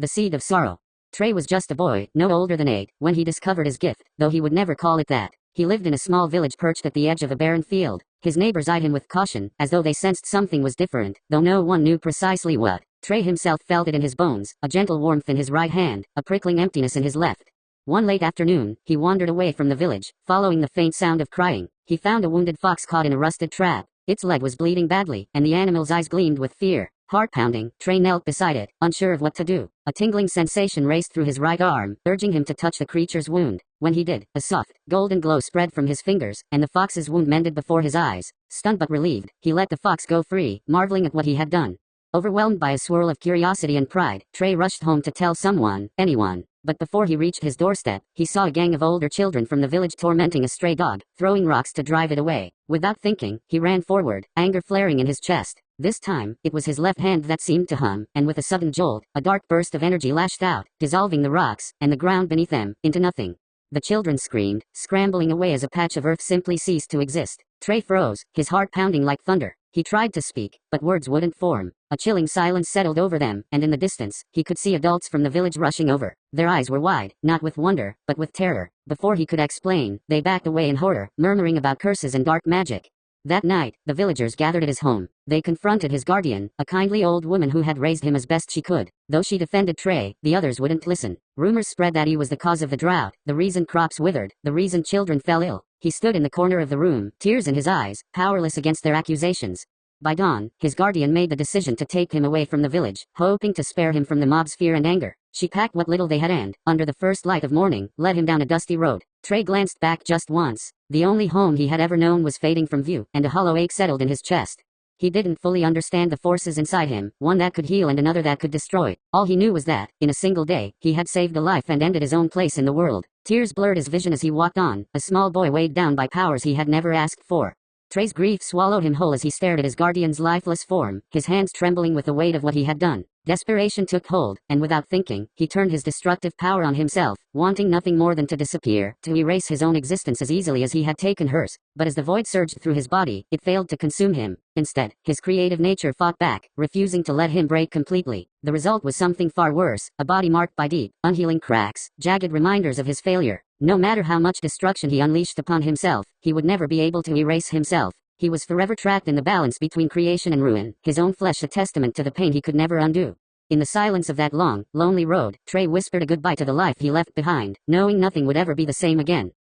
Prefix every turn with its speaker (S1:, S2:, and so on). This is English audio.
S1: The Seed of Sorrow. Trey was just a boy, no older than 8, when he discovered his gift, though he would never call it that. He lived in a small village perched at the edge of a barren field. His neighbors eyed him with caution, as though they sensed something was different, though no one knew precisely what. Trey himself felt it in his bones, a gentle warmth in his right hand, a prickling emptiness in his left. One late afternoon, he wandered away from the village, following the faint sound of crying. He found a wounded fox caught in a rusted trap. Its leg was bleeding badly, and the animal's eyes gleamed with fear. Heart pounding, Trey knelt beside it, unsure of what to do. A tingling sensation raced through his right arm, urging him to touch the creature's wound. When he did, a soft, golden glow spread from his fingers, and the fox's wound mended before his eyes. Stunned but relieved, he let the fox go free, marveling at what he had done. Overwhelmed by a swirl of curiosity and pride, Trey rushed home to tell someone, anyone. But before he reached his doorstep, he saw a gang of older children from the village tormenting a stray dog, throwing rocks to drive it away. Without thinking, he ran forward, anger flaring in his chest. This time, it was his left hand that seemed to hum, and with a sudden jolt, a dark burst of energy lashed out, dissolving the rocks, and the ground beneath them, into nothing. The children screamed, scrambling away as a patch of earth simply ceased to exist. Trey froze, his heart pounding like thunder. He tried to speak, but words wouldn't form. A chilling silence settled over them, and in the distance, he could see adults from the village rushing over. Their eyes were wide, not with wonder, but with terror. Before he could explain, they backed away in horror, murmuring about curses and dark magic. That night, the villagers gathered at his home. They confronted his guardian, a kindly old woman who had raised him as best she could. Though she defended Trey, the others wouldn't listen. Rumors spread that he was the cause of the drought, the reason crops withered, the reason children fell ill. He stood in the corner of the room, tears in his eyes, powerless against their accusations. By dawn, his guardian made the decision to take him away from the village, hoping to spare him from the mob's fear and anger. She packed what little they had and, under the first light of morning, led him down a dusty road. Trey glanced back just once. The only home he had ever known was fading from view, and a hollow ache settled in his chest. He didn't fully understand the forces inside him, one that could heal and another that could destroy. All he knew was that, in a single day, he had saved a life and ended his own place in the world. Tears blurred his vision as he walked on, a small boy weighed down by powers he had never asked for. Trey's grief swallowed him whole as he stared at his guardian's lifeless form, his hands trembling with the weight of what he had done. Desperation took hold, and without thinking, he turned his destructive power on himself, wanting nothing more than to disappear, to erase his own existence as easily as he had taken hers. But as the void surged through his body, it failed to consume him. Instead, his creative nature fought back, refusing to let him break completely. The result was something far worse, a body marked by deep, unhealing cracks, jagged reminders of his failure. No matter how much destruction he unleashed upon himself, he would never be able to erase himself. He was forever trapped in the balance between creation and ruin, his own flesh a testament to the pain he could never undo. In the silence of that long, lonely road, Trey whispered a goodbye to the life he left behind, knowing nothing would ever be the same again.